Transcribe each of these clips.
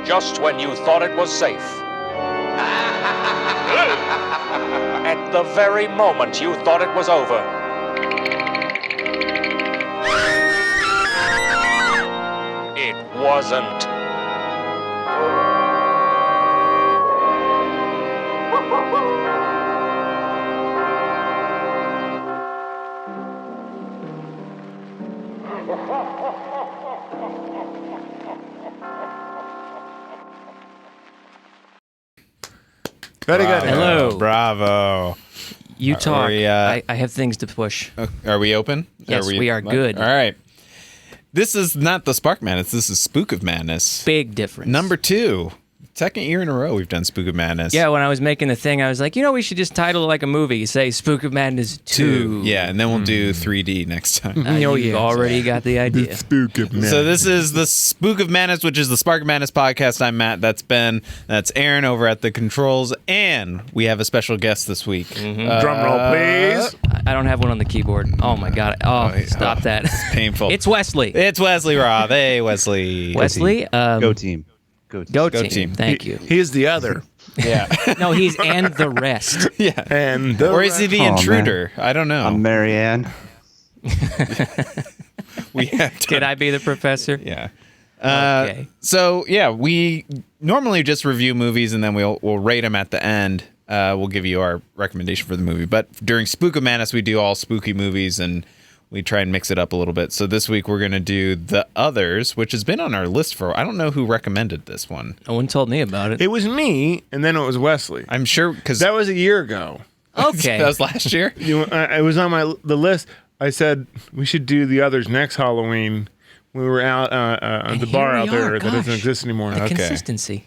just when you thought it was safe. At the very moment you thought it was over. It wasn't. Very good. Hello. Bravo. You talk. we, I have things to push. Are we open? Yes, we are good. All right. This is not the Spark Madness. This is Spook of Madness. Big difference. Number 2. Second year in a row we've done Spook of Madness. Yeah, when I was making the thing, I was like, we should just title it like a movie. Say Spook of Madness 2. Yeah, and then we'll do 3D next time. You've already got the idea. Spook of Madness. So this is the Spook of Madness, which is the Spark of Madness podcast. I'm Matt. That's Ben. That's Aaron over at the controls. And we have a special guest this week. Drum roll, please. I don't have one on the keyboard. Oh, my God. Oh, stop that. It's painful. It's Wesley. It's Wesley Robb. Hey, Wesley. Wesley? Go team. Go team. Thank you. He is the other. Yeah. No, he's and the rest. Yeah. And Or is he the intruder? I don't know. I'm Marianne. We have to. Can I be the professor? Yeah. Okay. So yeah, we normally just review movies and then we'll rate them at the end. We'll give you our recommendation for the movie. But during Spook of Madness, we do all spooky movies and we try and mix it up a little bit. So this week we're going to do The Others, which has been on our list for, I don't know who recommended this one. No one told me about it. It was me, and then it was Wesley. I'm sure because That was a year ago. Okay. that was last year. It was on the list. I said we should do the others next Halloween. We were out at the bar here out we there are, that doesn't gosh. exist anymore. The Okay. consistency.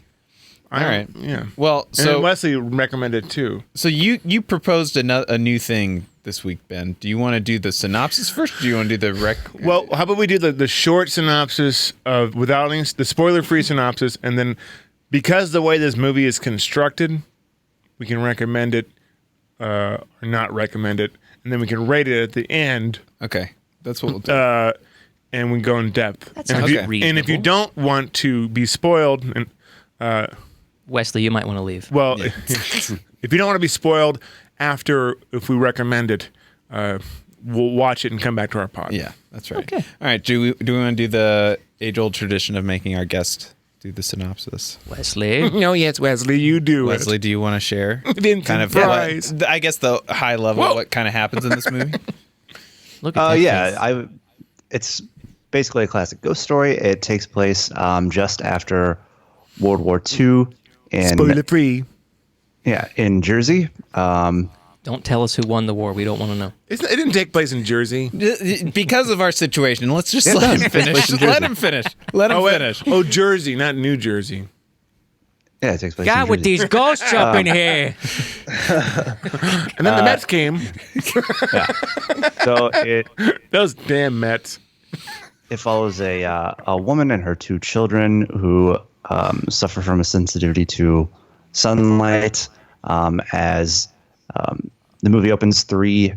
All right. Yeah. Well, And so then Wesley recommended it too. so you proposed a new thing this week, Ben. Do you want to do the synopsis first? Or do you want to do the rec? Well, how about we do the short synopsis of without any, the spoiler-free synopsis, and then because the way this movie is constructed, we can recommend it or not recommend it, and then we can rate it at the end, Okay, that's what we'll do. and we go in depth. That and sounds if you, reasonable. and if you don't want to be spoiled, and Wesley, you might want to leave. well, if you don't want to be spoiled after if we recommend it, we'll watch it and come back to our pod. Yeah, that's right. Okay. All right. Do we want to do the age-old tradition of making our guest do the synopsis? Wesley. No, yes, Wesley, you do Wesley, it. do you want to share? Didn't kind of surprise. I guess the high level of what kind of happens in this movie. Look at that. Yeah, it's basically a classic ghost story. It takes place just after World War II Spoiler-free. in Jersey. Don't tell us who won the war. We don't want to know. It didn't take place in Jersey. Because of our situation, let's just It let does. him finish. It's Just in let Jersey. him finish. Let him Oh, wait. finish. Oh, Jersey, not New Jersey. Yeah, it takes place God, in with Jersey. these ghosts up in here. And then the Mets came. So Those damn Mets. it follows a woman and her 2 children who suffer from a sensitivity to sunlight. As the movie opens, 3,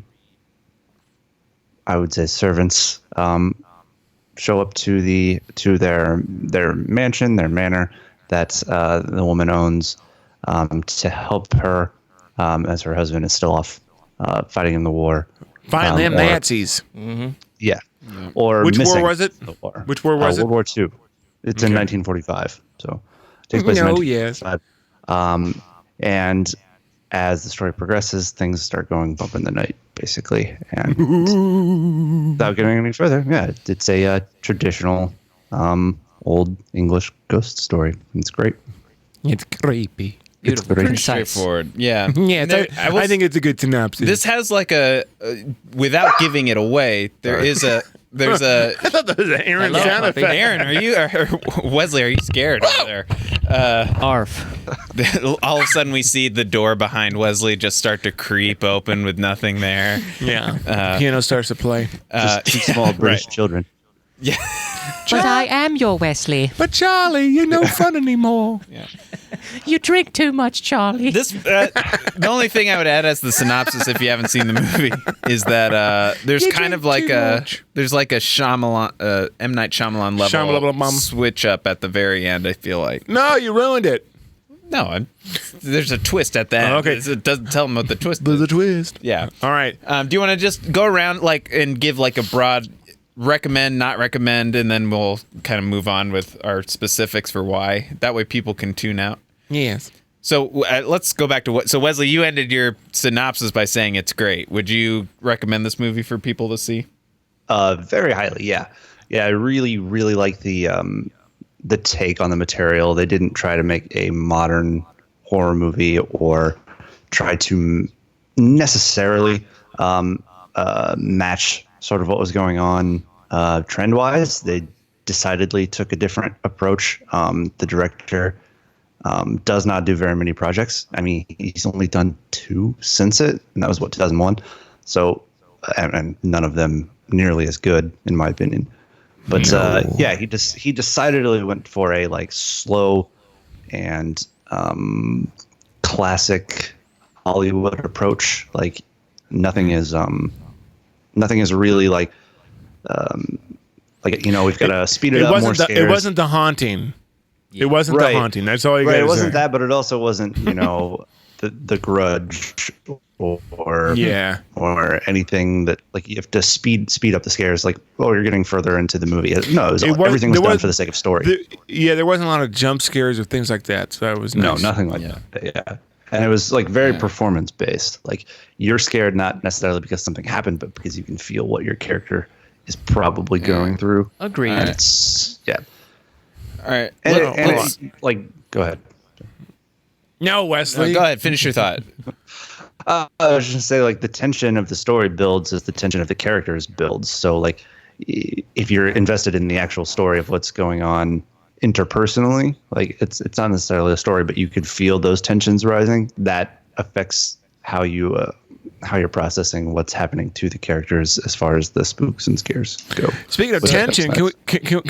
I would say, servants show up to their mansion, their manor that the woman owns, to help her as her husband is still off fighting in the war. Find them or- Nazis. Yeah. Or Which war missing was it? the war. Which war was it? World War II. It's in Okay. 1945. So it takes place in Oh, 1945. And as the story progresses, things start going bump in the night, basically. And without getting any further, yeah, it's a traditional old English ghost story. It's great. It's creepy. Beautiful. pretty Precise. Straightforward. Yeah. Yeah, No, I think it's a good synopsis. this has like without giving it away, there's a I thought that was an Aaron Hello, sound puppy. effect. Aaron, are you or Wesley? Are you scared over there? Arf. All of a sudden, we see the door behind Wesley just start to creep open with nothing there. Yeah. Piano starts to play. Just 2 small British children. But I am your Wesley. But Charlie, you're no fun anymore. You drink too much, Charlie. This the only thing I would add as the synopsis, if you haven't seen the movie, is that there's You kind of drink like too a much. there's like a Shyamalan, M Night Shyamalan level Shyamalan. switch up at the very end. I feel like No, you ruined it. no, there's a twist at the end. Okay. It doesn't tell them what the twist There's is. a twist. Yeah. All right. Do you want to just go around and give like a broad recommend, not recommend, and then we'll kind of move on with our specifics for why. That way people can tune out. Yes. So let's go back to what. So Wesley, you ended your synopsis by saying it's great. Would you recommend this movie for people to see? Very highly, yeah. Yeah, I really, really like the take on the material. They didn't try to make a modern horror movie or try to necessarily match sort of what was going on trend-wise. They decidedly took a different approach. The director does not do very many projects. I mean, he's only done 2 since it, and that was 2001. So, and none of them nearly as good, in my opinion. But yeah, he decidedly went for a like slow and classic Hollywood approach. Like nothing is really like we've got to speed it up, more scares. It wasn't The Haunting. It wasn't Right. The Haunting. That's all you got to Right, say. it wasn't that, but it also wasn't, the Grudge or anything that like you have to speed up the scares. Like, you're getting further into the movie. No, everything was done for the sake of story. There wasn't a lot of jump scares or things like that. So that was nice. No, nothing like that. Yeah, and it was like very performance based. Like you're scared not necessarily because something happened, but because you can feel what your character is probably going through. Agreed. And it's All right. and it's like go ahead. No, Wesley. Go ahead. Finish your thought. I was just gonna say, like, the tension of the story builds as the tension of the characters builds. So, like, if you're invested in the actual story of what's going on interpersonally, like, it's not necessarily a story, but you could feel those tensions rising. That affects how you're processing what's happening to the characters as far as the spooks and scares go. Speaking of Which tension, can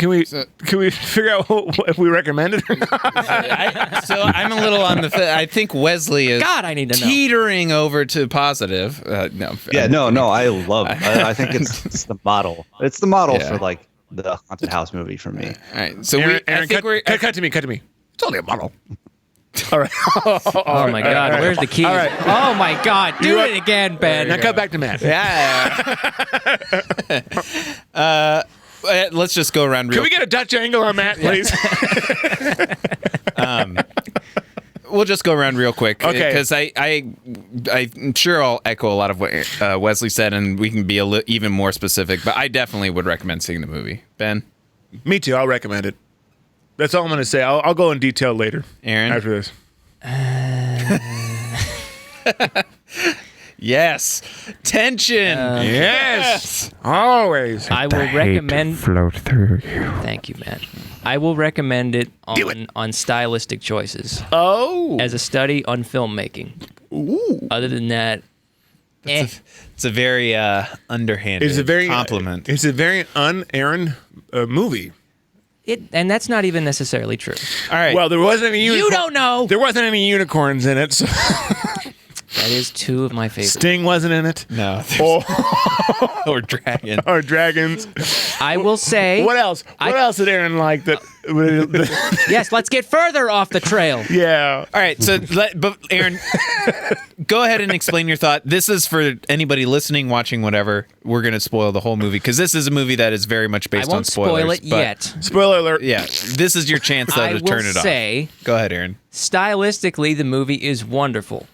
we figure out if we recommend it or not? So I'm a little on the. I think Wesley is. God, I need to know. Teetering over to positive. No. Yeah, no, I love it. I think it's the model. It's the model for like the haunted house movie for me. All right. So Aaron, I think we're. cut to me. It's only a model. All right. Oh my God, where's the key? All right. Oh my God, do You're it again, Ben. Now cut back to Matt. Let's just go around real. Can we get a Dutch angle on Matt, please? We'll just go around real quick. Okay. Because I'm sure I'll echo a lot of what Wesley said, and we can be even more specific. But I definitely would recommend seeing the movie. Ben, Me too. I'll recommend it. That's all I'm going to say. I'll go in detail later. Aaron, After this. yes, tension. Yes. Always. I will recommend. Float through you. Thank you, Matt. I will recommend it on stylistic choices Oh. as a study on filmmaking. Ooh. Other than that, It's a very underhanded It's a very compliment. It's a very un-Aaron movie. and that's not even necessarily true. All right. Well, there wasn't any You don't know. There wasn't any unicorns in it. So That is 2 of my favorites. Sting wasn't in it. no. Or dragon. Or dragons. I will say. What else? What else did Aaron like? That. Yes, let's get further off the trail. Yeah. All right, so but Aaron, go ahead and explain your thought. This is for anybody listening, watching, whatever. We're gonna spoil the whole movie because this is a movie that is very much based I won't on spoilers. spoil it but yet. Spoiler alert. Yeah, this is your chance though I to will turn it off. say, Go ahead, Aaron. stylistically, the movie is wonderful.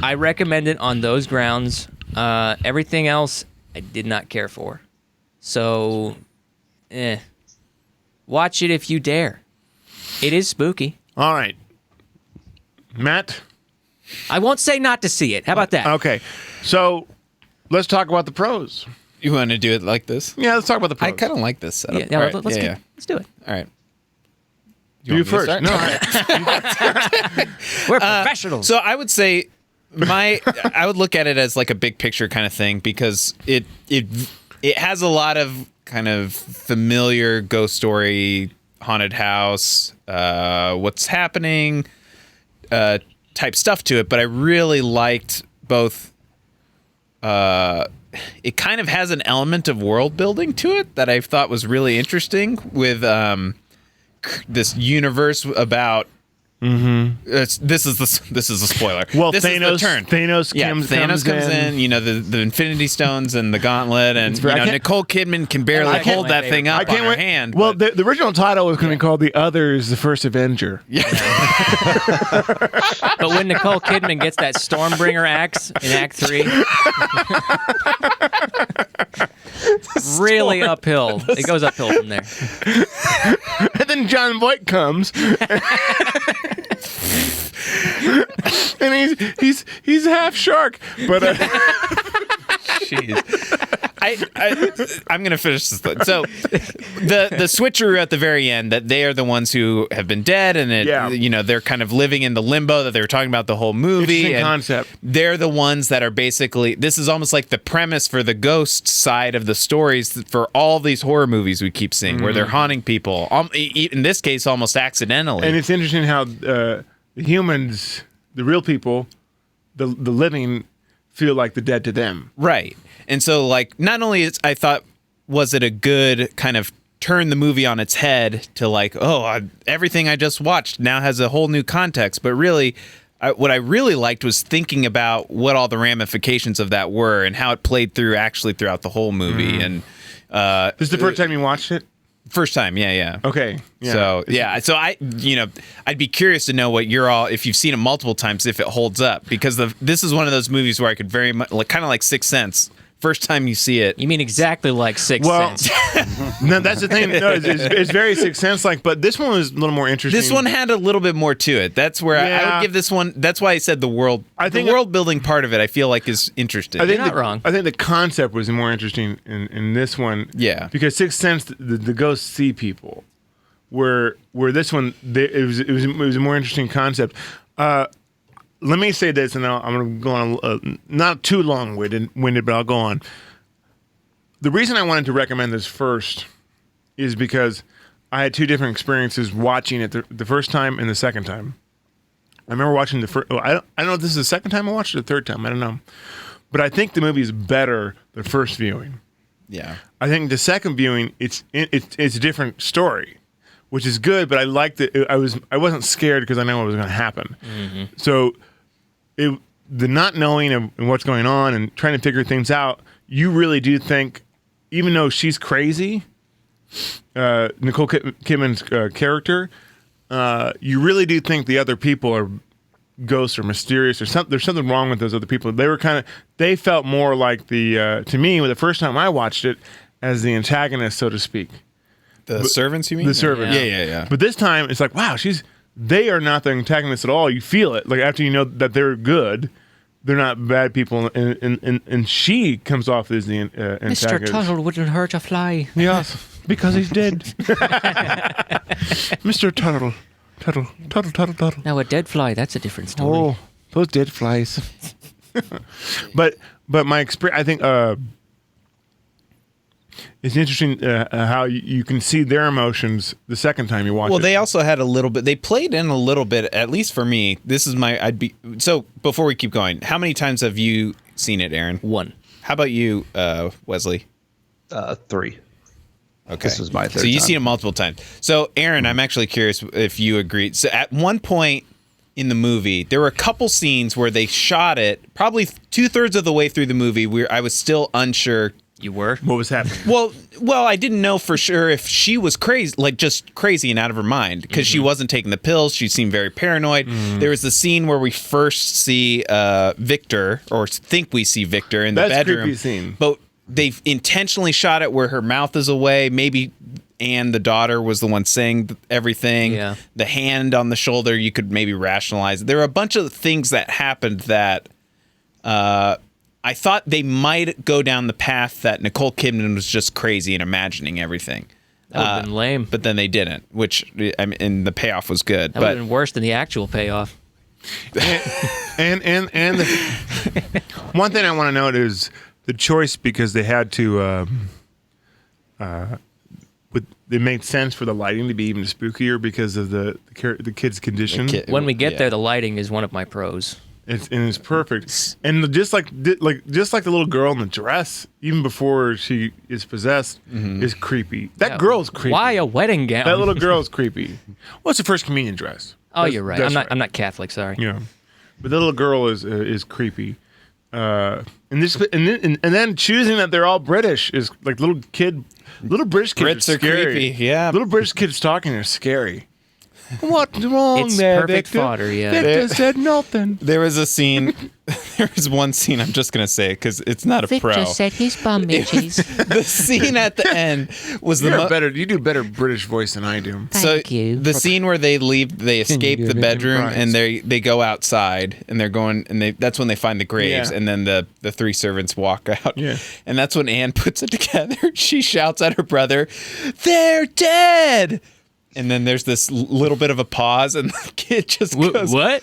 I recommend it on those grounds. Everything else, I did not care for. So, watch it if you dare. It is spooky. All right. Matt. I won't say not to see it. How about that? Okay. So let's talk about the pros. You want to do it like this? Yeah, let's talk about the pros. I kind of like this setup. Yeah, All right, let's do it. All right. You want me to first. start? No. All right. We're professionals. So I would say I would look at it as like a big picture kind of thing because it has a lot of kind of familiar ghost story, haunted house, what's happening, type stuff to it. But I really liked both. It kind of has an element of world building to it that I thought was really interesting with this universe about. This is a spoiler. Well, this Thanos, is the turn. Thanos comes in. You know, the Infinity Stones and the Gauntlet, and Nicole Kidman can barely hold that thing up on her hand. Well, the original title was going to be called "The Others: The First Avenger." But when Nicole Kidman gets that Stormbringer axe in Act 3, really uphill. It goes uphill from there. And then John Voight comes, and he's half shark, but Jeez. I'm gonna finish this. So the switcheroo at the very end, that they are the ones who have been dead, and they're kind of living in the limbo that they were talking about the whole movie. Interesting and concept. They're the ones that are basically, this is almost like the premise for the ghost side of the stories for all these horror movies we keep seeing, where they're haunting people. In this case, almost accidentally. And it's interesting how the humans, the real people, the living, feel like the dead to them. Right. And so, like, not only I thought, was it a good kind of turn the movie on its head to like, everything I just watched now has a whole new context, but really, what I really liked was thinking about what all the ramifications of that were and how it played through actually throughout the whole movie. And This is the first time you watched it? first time, yeah. Okay. Yeah. So I'd be curious to know what you're all, if you've seen it multiple times, if it holds up, because this is one of those movies where I could very much, kind of like Sixth Sense. First time you see it. You mean exactly like Sixth Sense. No, that's the thing. No, it's very Sixth Sense-like, but this one was a little more interesting. This one had a little bit more to it. That's where I would give this one. That's why I said the world building part of it, I feel like, is interesting. You're not wrong. I think the concept was more interesting in this one. Yeah. Because Sixth Sense, the ghosts see people, where this one, it was a more interesting concept. Let me say this, and I'm going to go on, not too long-winded, but I'll go on. The reason I wanted to recommend this first is because I had two different experiences watching it the first time and the second time. I remember watching the first. I don't know if this is the second time I watched it or the third time. I don't know. But I think the movie is better the first viewing. Yeah. I think the second viewing, it's a different story, which is good, but I liked it. I wasn't scared because I know what was going to happen. Mm-hmm. So the not knowing of what's going on and trying to figure things out, you really do think, even though she's crazy, Nicole Kidman's character, you really do think the other people are ghosts or mysterious or something. There's something wrong with those other people. They felt more like to me, the first time I watched it, as the antagonist, so to speak. The servants, you mean? The servants. Yeah. But this time, it's like, wow, they are not the antagonists at all. You feel it. Like, after you know that they're good, they're not bad people, and she comes off as the antagonist. Mr. Tuttle wouldn't hurt a fly. Yes, because he's dead. Mr. Tuttle. Now a dead fly, that's a different story. Oh, those dead flies. but my experience, I think it's interesting how you can see their emotions the second time you watch it. Well, they also had a little bit. They played in a little bit, at least for me. This is so before we keep going, how many times have you seen it, Aaron? 1. How about you, Wesley? 3. Okay. This was my third So you've time. seen it multiple times. So, Aaron, I'm actually curious if you agree. So at one point in the movie, there were a couple scenes where they shot it, probably 2/3 of the way through the movie, where I was still unsure. You were? What was happening? Well, I didn't know for sure if she was crazy, like just crazy and out of her mind, because she wasn't taking the pills. She seemed very paranoid. There was the scene where we first see Victor, or think we see Victor in the That's a bedroom. creepy scene. But they've intentionally shot it where her mouth is away. Maybe Anne, the daughter, was the one saying everything. Yeah. The hand on the shoulder, you could maybe rationalize it. There were a bunch of things that happened that I thought they might go down the path that Nicole Kidman was just crazy and imagining everything. That would have been lame. But then they didn't, which, I mean, and the payoff was good. That would have been worse than the actual payoff. and one thing I want to note is the choice, because they had to it made sense for the lighting to be even spookier because of the kid's condition. When we get there, the lighting is one of my pros. It's perfect, and just like the little girl in the dress, even before she is possessed, is creepy. That girl's creepy. Why a wedding gown? That little girl's creepy. Well, it's a first communion dress. Oh, you're right. I'm not Catholic. Sorry. Yeah, but the little girl is creepy. And then choosing that they're all British is like little British kids Brits are scary. creepy, yeah. Little British kids talking are scary. What's wrong It's there, perfect Victor? fodder, yeah. Victor said nothing. There was a scene. There was one scene. I'm just gonna say because it's not a Victor pro. said his bum itches. The scene at the end was the You do better British voice than I do. Thank you. The scene where they escape the bedroom Right. and they go outside and they're going and that's when they find the graves Yeah. and then the three servants walk out. Yeah. And that's when Anne puts it together. She shouts at her brother, "They're dead!" And then there's this little bit of a pause, and the kid just goes, What?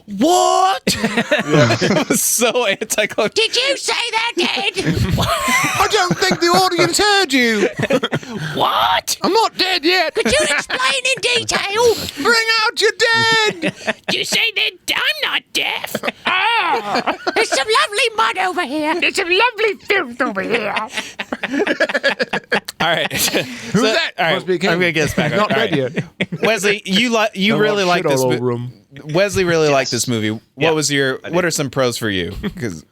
"What?" It was so anticlimactic. Did you say that, Dad? I don't think the audience heard you. What? I'm not dead yet. Could you explain in detail? Bring out your dead. You say that I'm not deaf? Ah, there's some lovely mud over here. There's some lovely filth over here. All right. Who's that? All right, Must be Ken. I'm gonna get us back on. Not All dead right. yet. Wesley, you really like this movie. Wesley really liked this movie. What are some pros for you? Because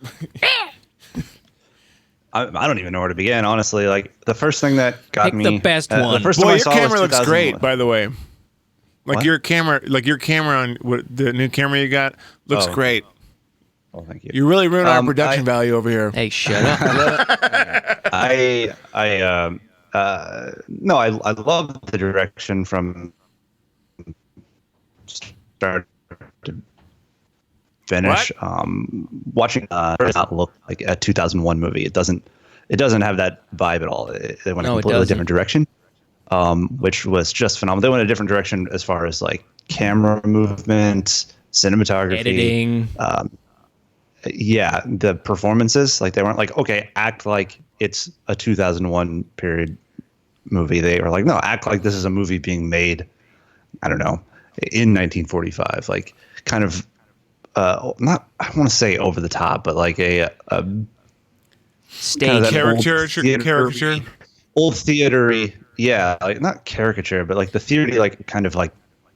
I don't even know where to begin, honestly. Like the first thing that got Pick me, the best the one. first Boy, time I your saw it was camera looks 2001. great, by the way. Like What? your camera on the new camera you got looks Oh. great. Oh, thank you. You really ruined our production I- value over here. Hey, shut up. No, I love the direction from start to finish. Watching does not look like a 2001 movie. It doesn't have that vibe at all. It went No, a it completely doesn't. different direction, which was just phenomenal. They went a different direction as far as like camera movement, cinematography, Editing. Yeah, the performances, like they weren't like, okay, act like it's a 2001 period movie. They were like, no, act like this is a movie being made, I don't know, in 1945. Like kind of not, I don't want to say over the top, but like a Stage. kind of that Caricature. old theater-y, yeah, like not caricature, but like the theory, like kind of like,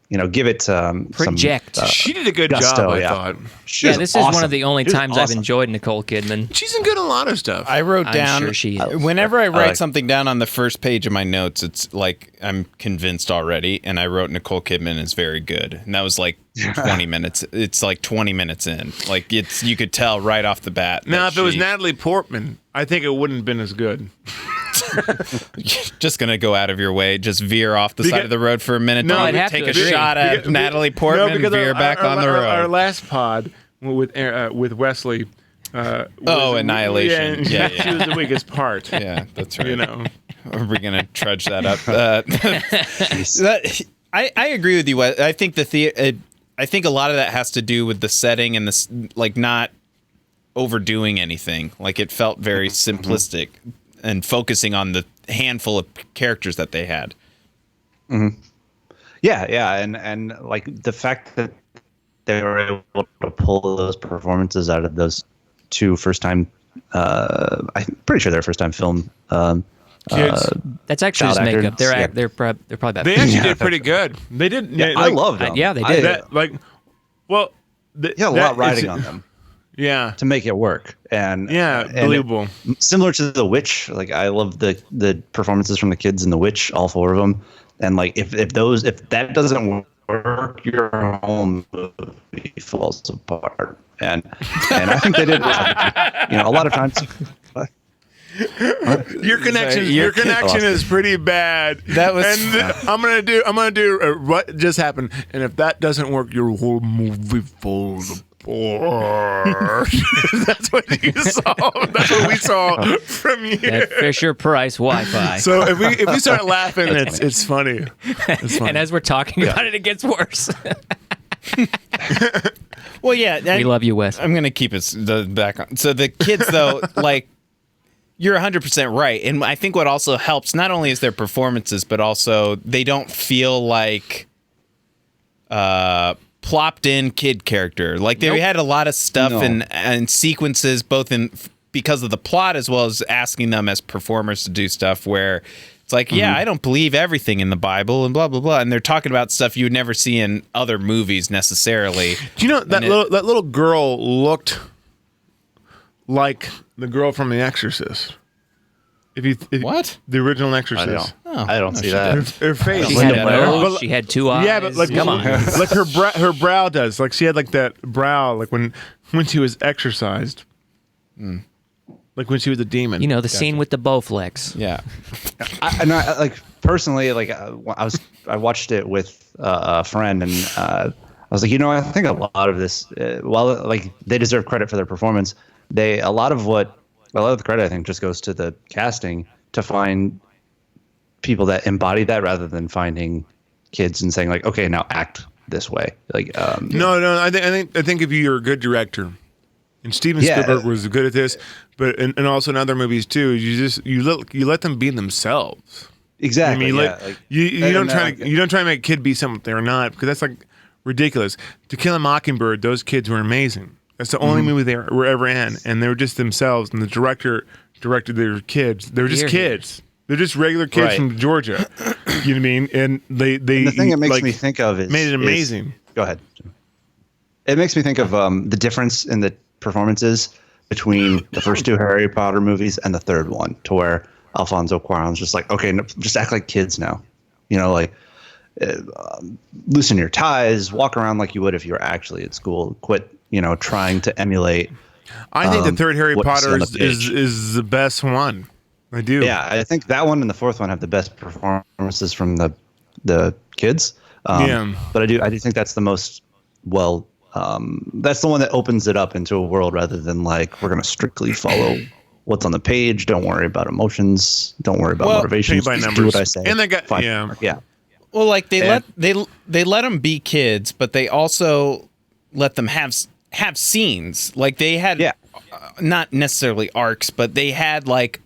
you know, give it Project. some She did a good gusto, job, I yeah. thought. She Yeah, was this is one awesome. of the only She was times I've awesome. enjoyed Nicole Kidman. She's in good a lot of stuff. I wrote I'm down sure she is. whenever I write like- something down on the first page of my notes, it's like I'm convinced already, and I wrote Nicole Kidman is very good, and that was like 20 minutes. It's like 20 minutes in, like you could tell right off the bat. Now, that if it was she- Natalie Portman, I think it wouldn't have been as good. just gonna go out of your way, just veer off the side of the road for a minute, No, to I'd have take to a agree. shot at Because- Natalie Portman, and veer back on the road. Our last pod with Wesley. Was Annihilation. Yeah, She was the weakest part. Yeah, that's right. You know. Are we gonna trudge that up? I agree with you. I think I think a lot of that has to do with the setting and this, like not overdoing anything. Like it felt very simplistic and focusing on the handful of characters that they had. Yeah, and like the fact that they were able to pull those performances out of those two first time, I'm pretty sure they're first time film Kids. That's actually Child his makeup. actors, yeah. They're probably about. They actually did pretty good. They did. Yeah, I love them. yeah, they did. that. Like, well, Yeah, a lot riding on them Yeah. to make it work, and Yeah, and believable. similar to The Witch, like I love the performances from the kids in The Witch, all four of them, and like if that doesn't work, your whole movie falls apart, and I think they did. You know, a lot of times. Your connection, Your is pretty bad. That was- And I'm gonna do what just happened. And if that doesn't work, your whole movie falls apart. That's what you saw. That's what we saw from you. That Fisher Price Wi-Fi. So if we start laughing, it's funny. It's funny. And as we're talking about it, it gets worse. Well, yeah, We love you, Wes. I'm gonna keep it back on. So the kids, though, like You're 100% right. And I think what also helps not only is their performances, but also they don't feel like plopped in kid character. Like they had a lot of stuff and sequences both in because of the plot as well as asking them as performers to do stuff where it's like, I don't believe everything in the Bible and blah, blah, blah. And they're talking about stuff you would never see in other movies necessarily. Do you know that little girl looked like the girl from The Exorcist? What? The original Exorcist. I don't see that. Her face. She had a Blair. nose. She had two eyes. Yeah, but like, come on. like her brow does. Like she had like that brow, like when she was exorcised, like when she was a demon. You know, the scene with the Bowflex. Yeah. I like personally, like I watched it with a friend, and I was like, I think a lot of this, while like they deserve credit for their performance, a lot of the credit I think just goes to the casting to find people that embody that rather than finding kids and saying like, okay, now act this way. Like, no, I think if you're a good director, and Steven Spielberg was good at this, but and also in other movies too, you let them be themselves. Exactly. I mean, you don't try to make a kid be something they're not, because that's like ridiculous. To Kill a Mockingbird, those kids were amazing. That's the only movie they were ever in, and they were just themselves. And the director directed their kids. They were just kids. They're just regular kids from Georgia. You know what I mean? And the thing it makes me think of is made it amazing. Go ahead. It makes me think of the difference in the performances between the first two Harry Potter movies and the third one, to where Alfonso Cuarón's just like, okay, no, just act like kids now. Like loosen your ties, walk around like you would if you were actually at school. Quit, trying to emulate. I think the third Harry Potter is the best one. I do. Yeah, I think that one and the fourth one have the best performances from the kids. But I do think that's the most that's the one that opens it up into a world rather than like we're going to strictly follow what's on the page. Don't worry about emotions. Don't worry about motivations. By Just numbers. do what I say. And they got yeah. Well, like they let them be kids, but they also let them have scenes. Like they had not necessarily arcs, but they had like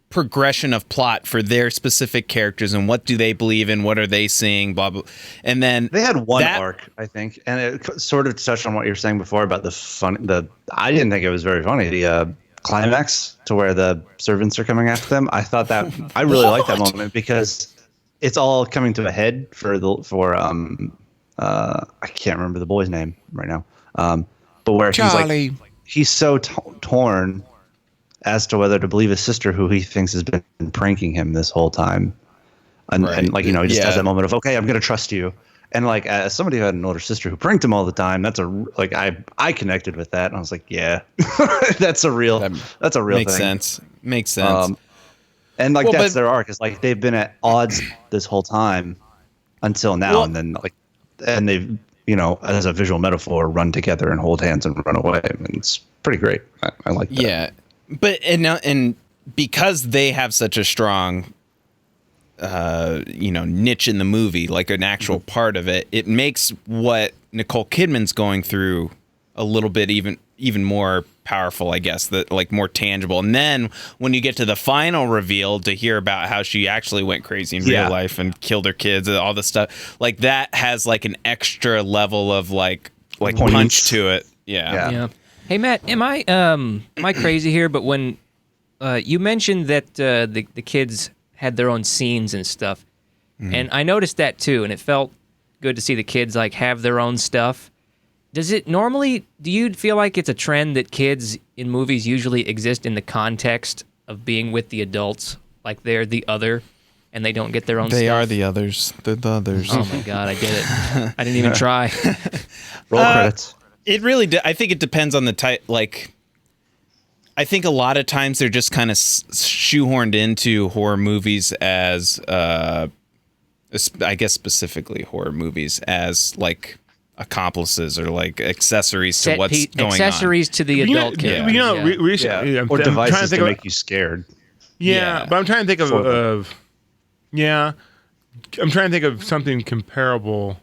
progression of plot for their specific characters and what do they believe in, what are they seeing, blah blah. And then they had one arc, I think, and it sort of touched on what you were saying before about the fun. I didn't think it was very funny. The climax to where the servants are coming after them. I thought that I really liked that moment because it's all coming to a head for I can't remember the boy's name right now. But where Charlie. he's so torn as to whether to believe his sister, who he thinks has been pranking him this whole time. And like, he just has that moment of, okay, I'm going to trust you. And like, as somebody who had an older sister who pranked him all the time, I connected with that. And I was like, yeah, that's a real thing. Makes sense. And like, that's their arc. It's like, they've been at odds this whole time until now. And then and they've, as a visual metaphor, run together and hold hands and run away. I mean, it's pretty great. I like that. Yeah. But and because they have such a strong, niche in the movie, like an actual part of it, it makes what Nicole Kidman's going through a little bit even more powerful, I guess, that like more tangible. And then when you get to the final reveal to hear about how she actually went crazy in real life and killed her kids and all this stuff, like that has like an extra level of like punch to it. Yeah. Hey Matt, am I crazy here? But when you mentioned that the kids had their own scenes and stuff, and I noticed that too, and it felt good to see the kids like have their own stuff. Do you feel like it's a trend that kids in movies usually exist in the context of being with the adults, like they're the other, and they don't get their own stuff? They are the others. They're the others. Oh my God, I did it. I didn't even try. Roll credits. It really, I think it depends on the type. Like, I think a lot of times they're just kind of shoehorned into horror movies as, I guess specifically horror movies as like accomplices or like accessories to what's going on. Accessories to the adult kids. Recently, or devices to make you scared. Yeah, but I'm trying to think of I'm trying to think of something comparable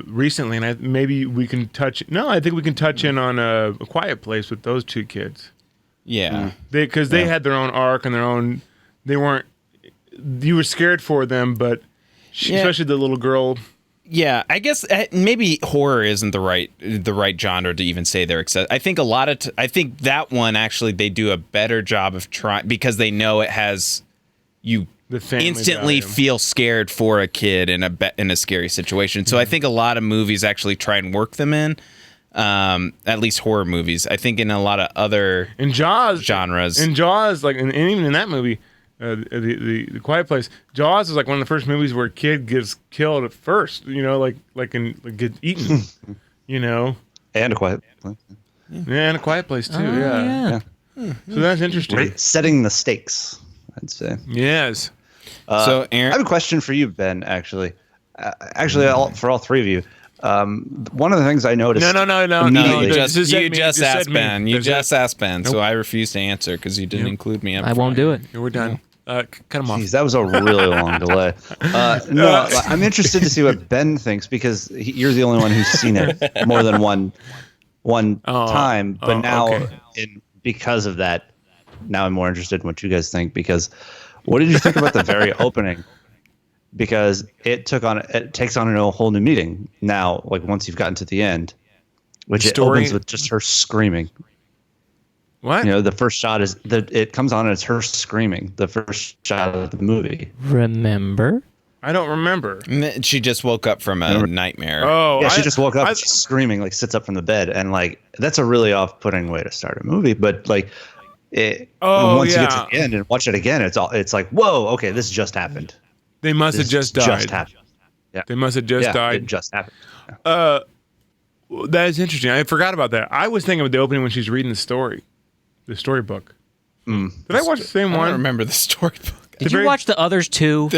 recently, and maybe we can touch. No, I think we can touch in on a Quiet Place with those two kids. Yeah. Because they had their own arc and their own. They weren't. You were scared for them, but especially the little girl. Yeah, I guess maybe horror isn't the right genre to even say they're I think I think that one actually they do a better job of trying because they know it has you instantly feel scared for a kid in a scary situation. So I think a lot of movies actually try and work them in. At least horror movies. I think in a lot of other genres. In Jaws, like and even in that movie. The Quiet Place. Jaws is like one of the first movies where a kid gets killed at first. Like gets eaten. And a Quiet Place. Yeah, and a Quiet Place too. Yeah. So that's interesting. Right, setting the stakes, I'd say. Yes. So Aaron, I have a question for you, Ben. Actually, for all three of you. One of the things I noticed. No. you You just asked said Ben. me. You just asked Ben, so I refuse to answer because you didn't include me. I won't do it. Yeah, we're done. Cut him off. Jeez, that was a really long delay. No, I'm interested to see what Ben thinks because you're the only one who's seen it more than one time. But now, because of that, now I'm more interested in what you guys think. Because what did you think about the very opening? Because it takes on a whole new meaning now. Like once you've gotten to the end, which it opens with just her screaming. What? The first shot is it comes on and it's her screaming. The first shot of the movie. Remember? I don't remember. She just woke up from a nightmare. Oh, yeah, she just woke up. She's screaming, like sits up from the bed, and like that's a really off-putting way to start a movie. But like, once you get to the end and watch it again, it's like, whoa, okay, this just happened. They must have just died. Just happened. Yeah. They must have just died. It just happened. That is interesting. I forgot about that. I was thinking of the opening when she's reading the storybook. Did I watch the same I one? don't remember the storybook. Did you watch the others too?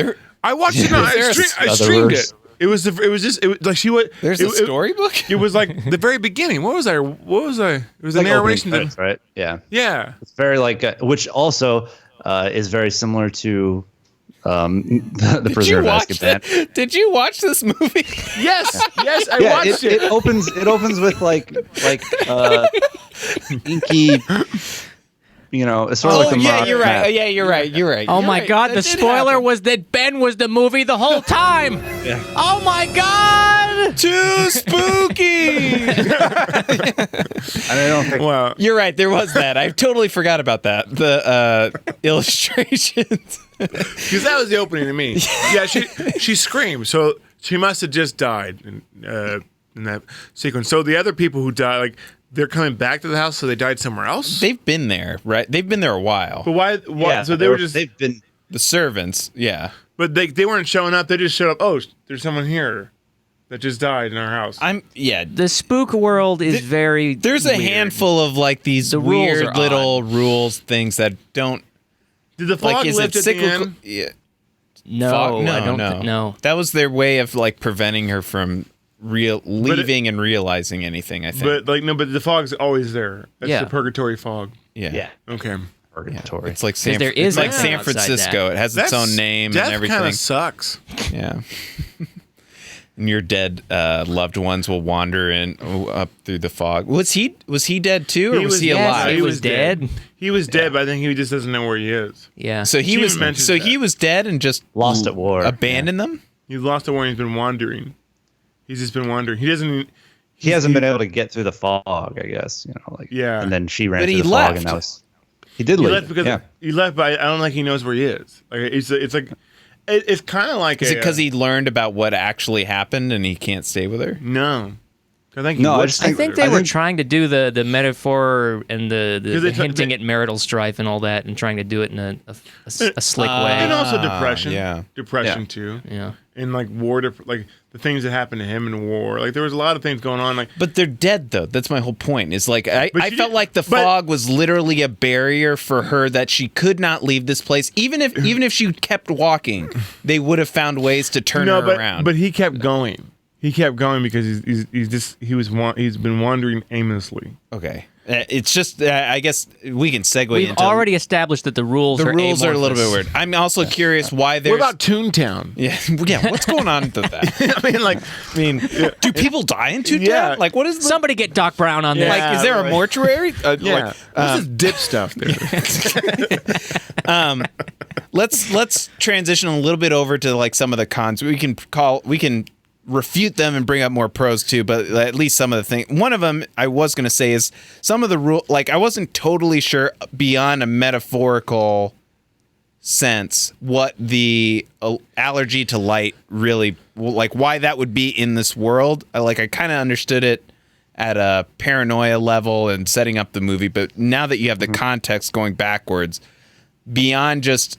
I watched it. No, I streamed it. It was like she was. There's a storybook. It was like the very beginning. What was I? It was a like narration. Credits, right? Yeah. Yeah. It's very like, which also is very similar to the Prisoner of Azkaban. Did you watch this movie? Yes. I watched it. It opens with like inky. It's sort of like the you're right. Oh, yeah, you're right. Oh my God! The spoiler was that Ben was the movie the whole time. Yeah. Oh my God! Too spooky. And I don't think. Well, You're right. There was that. I totally forgot about that. The illustrations. because that was the opening to me. Yeah, she screamed, so she must have just died in that sequence. So the other people who died, like they're coming back to the house, so they died somewhere else. They've been there, right? They've been there a while. But why? Yeah, so they were just. They've been. The servants, yeah. But they weren't showing up. They just showed up. Oh, there's someone here that just died in our house. The spook world is very. There's a weird. handful of like these The rules weird are little rules things that don't. Did the fog Like, is lift it at the cyclical? end? Yeah. No, Fog? I don't. No. No. That was their way of like preventing her from leaving and realizing anything. I think. But the fog's always there. That's Yeah. the purgatory fog. Yeah. Okay. Purgatory. It's like there is it's like nothing San outside Francisco. It has its own name and Death everything. kind of sucks. Yeah. And your dead loved ones will wander up through the fog. Was he dead too, or was he alive? He was dead. He was dead, but I think he just doesn't know where he is. Yeah. So he She was mentioned so that. he was dead and just Lost at war. abandoned them. He's lost the war and he's been wandering. He's just been wandering. He doesn't. He hasn't been able to get through the fog, I guess. Yeah. And then she ran But through he the left. fog, and that was. He did He leave. left because he left, but I don't think he knows where he is. Like it's like it's kind of like Is it because he learned about what actually happened and he can't stay with her? No. I think he No, I would just stay I with think her. they were trying to do the metaphor and the they- hinting they- at marital strife and all that, and trying to do it in a slick and way. also depression. yeah. Depression Yeah. too. Yeah. And like war, like the things that happened to him in war. Like there was a lot of things going on. Like But they're dead though. That's my whole point. Is like I But felt like the fog was literally a barrier for her that she could not leave this place. Even if she kept walking, they would have found ways to turn her around. But he kept going. He kept going because he's been wandering aimlessly. okay. It's just, I guess we can segue We've into already establised that the rules the are rules are a little bit amorphous. weird. I'm also curious why there's. What about Toontown? Yeah, what's going on with that? I mean, like, Do people die in Toontown? Yeah. Like, what is the, Somebody get Doc Brown on there. like? Is there a right. mortuary? yeah, what's this dip stuff there? Let's transition a little bit over to like some of the cons. We can refute them and bring up more pros too, but at least some of the things. One of them I was going to say is some of the rule. Like, I wasn't totally sure beyond a metaphorical sense what the allergy to light really, like, why that would be in this world. I kind of understood it at a paranoia level and setting up the movie, but now that you have the context going backwards beyond just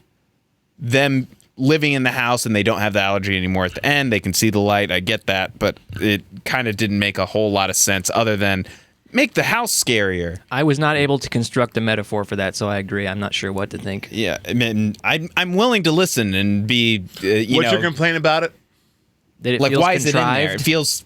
them living in the house and they don't have the allergy anymore at the end, they can see the light. I get that, but it kind of didn't make a whole lot of sense other than make the house scarier. I was not able to construct a metaphor for that, so I agree. I'm not sure what to think. Yeah, I mean, I'm willing to listen and be, What's your complaint about it? That it like, feels why is it in there? contrived. It feels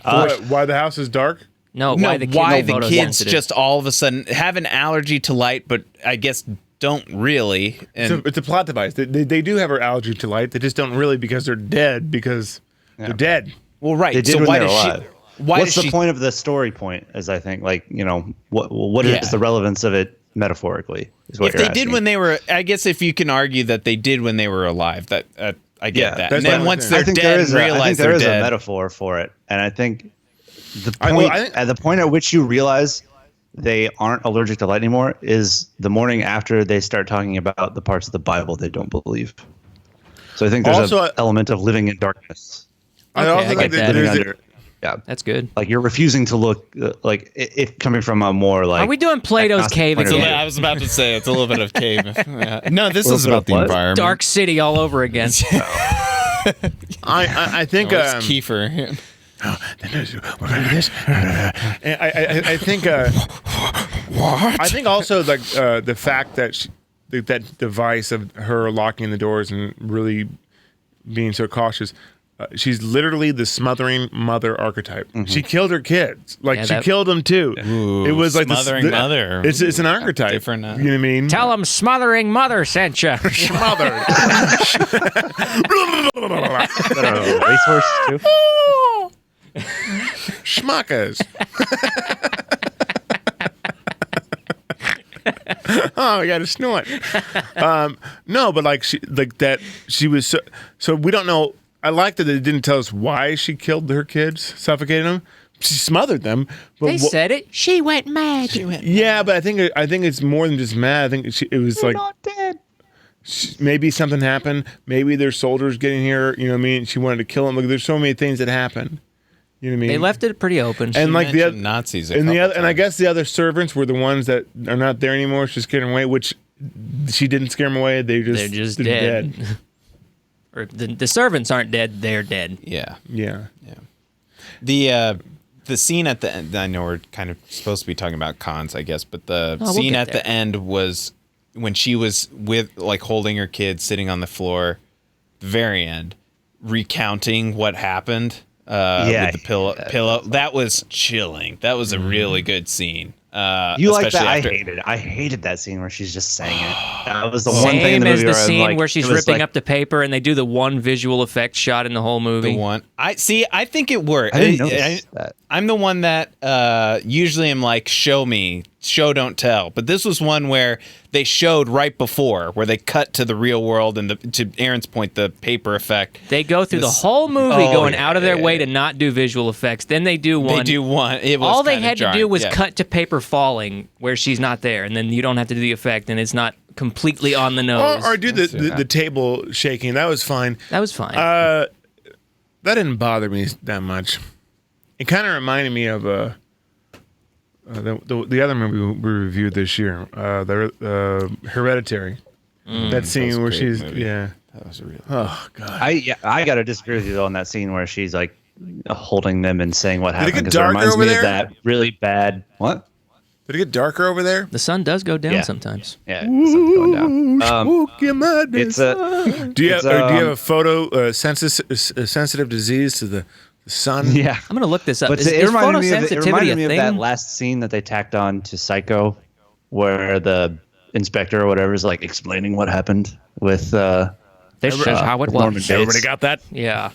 Why the house is dark? No, no, why the kids, why are the kids photosensitive. just all of a sudden have an allergy to light, but I guess don't really. And It's a plot device. They do have an allergy to light. They just don't really because they're dead because they're dead. well, right. They did so when why they were does alive. she? Why What's does the she? point of the story point? Is I think what is Yeah. the relevance of it metaphorically? Is what If they you're did asking. when they were, I guess if you can argue that they did when they were alive, that I get Yeah, that. that's And then what I'm once saying. they're I think dead, there and is I realize think there they're is dead. a metaphor for it, and I think the I- point well, I think- at the point at which you realize they aren't allergic to light anymore is the morning after they start talking about the parts of the Bible they don't believe. So I think there's Also, an element of living in darkness. I Okay, also I think get that that. Living there's under, yeah, That's good. like you're refusing to look like if coming from a more like. Are we doing Plato's agnostic Cave point of again? view. I was about to say it's a little bit of cave. No, this Little is bit about of the what? environment. Dark City all over again. I think Oh, it's Kiefer. I think what? I think also like the fact that that device of her locking the doors and really being so cautious. She's literally the smothering mother archetype. She killed her kids. Like Yeah, she that- killed them too. Ooh, it was like smothering mother. It's an archetype. Different, you know what I mean? Tell them smothering mother sent you. mother. Racehorse too. Schmuckers. Oh, I got to snort. No, but like she was so we don't know. I like that they didn't tell us why she killed her kids, suffocated them. She smothered them. But They said it. She went mad. yeah, but I think it's more than just mad. I think it was like Not dead. maybe something happened. Maybe there's soldiers getting here. You know what I mean? She wanted to kill them. Like, there's so many things that happened. You know what I mean? They left it pretty open. And like the other Nazis. and I guess the other servants were the ones that are not there anymore. She scared them away, which she didn't scare them away. They're just dead. Or the servants aren't dead. They're dead. Yeah. Yeah. The scene at the end. I know we're kind of supposed to be talking about cons, I guess, but the we'll scene get at there. the end was when she was with, like, holding her kid, sitting on the floor. The very end, recounting what happened. With the pillow. That was chilling. That was a really good scene. You like that? especially I hated that scene where she's just saying it. That was the one thing in Same the as movie the where I'm scene like, where she's it was ripping like, up the paper and they do the one visual effect shot in the whole movie. The one I think it worked. I didn't notice that. I'm the one that usually am like, show me, show don't tell. But this was one where they showed right before, where they cut to the real world and to Aaron's point, the paper effect. They go through the whole movie going out of their way to not do visual effects. Then they do one. They do one. It was All they kinda had to jarring. do was Yeah. cut to paper falling where she's not there, and then you don't have to do the effect, and it's not completely on the nose. Or do the table shaking. That was fine. That was fine. That didn't bother me that much. It kind of reminded me of the other movie we reviewed this year, the Hereditary. That scene where great she's movie. yeah. That was really. Oh god. I gotta disagree with you though on that scene where she's like holding them and saying what Did it happened get because it darker reminds over me there? of that really bad what? Did it get darker over there? the sun does go down Yeah. sometimes. Yeah, something going down. Spooky madness. It's a Do you it's, have a photo sensitive disease to the the sun. Yeah. I'm gonna look this up. But Is it reminded me, of, photosensitivity a thing? that last scene that they tacked on to Psycho, where the inspector or whatever is like explaining what happened with. This is how it Norman was. Bates. Everybody got that? Yeah.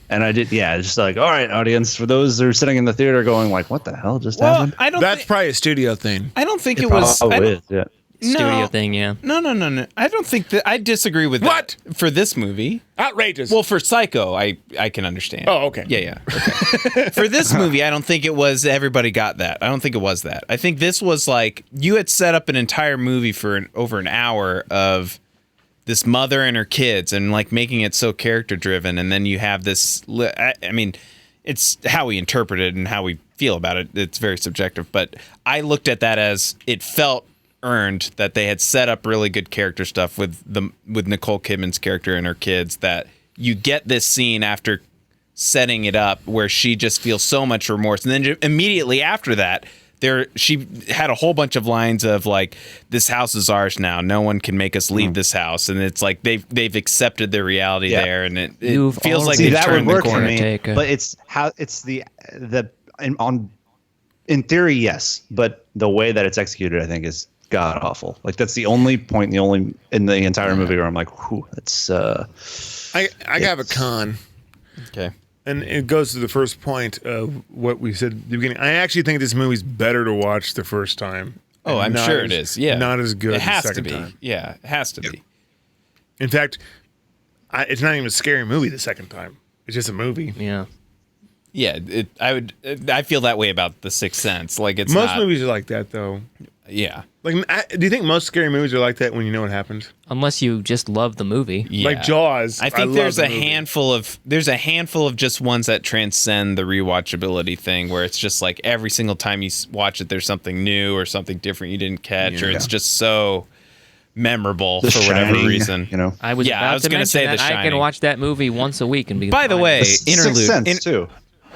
And I did, yeah, just like, all right, audience, for those who are sitting in the theater going like, what the hell just Well, happened? I don't. That's probably a studio thing. I don't think it was. I Probably don't- is, yeah. Studio thing, yeah. No. I don't think that. I disagree with What? that for this movie. Outrageous. Well, for Psycho, I can understand. Oh, okay. Yeah. Okay. For this movie, I don't think it was everybody got that. I don't think it was that. I think this was like you had set up an entire movie for over an hour of this mother and her kids and like making it so character driven, and then you have this. I mean, it's how we interpret it and how we feel about it. It's very subjective, but I looked at that as it felt earned that they had set up really good character stuff with Nicole Kidman's character and her kids, that you get this scene after setting it up where she just feels so much remorse, and then immediately after that she had a whole bunch of lines of like, this house is ours now, no one can make us leave this house, and it's like they've accepted their reality there, and it feels like See, they've that would turned the work for corner. me, but it's how it's in theory, yes, but the way that it's executed, I think, is god awful. Like that's the only point, in the entire movie where I'm like, whew, that's. I have a con. Okay. And it goes to the first point of what we said at the beginning. I actually think this movie's better to watch the first time. Oh, I'm Not sure as- it is. Yeah. Not as good It has the to second be. time. Yeah, it has to be. In fact, it's not even a scary movie the second time. It's just a movie. Yeah. Yeah, I feel that way about The Sixth Sense. Like it's Most not, movies are like that, though. Yeah. Like, do you think most scary movies are like that when you know what happens? Unless you just love the movie. Yeah. Like Jaws. I think love there's the a movie. handful of just ones that transcend the rewatchability thing, where it's just like every single time you watch it, there's something new or something different you didn't catch, or it's just so memorable The for whatever Shining, reason. you know. I was Yeah, about I was to gonna mention say that The I can Shining. watch that movie once a week and be By the fine. way, Sixth Sense too.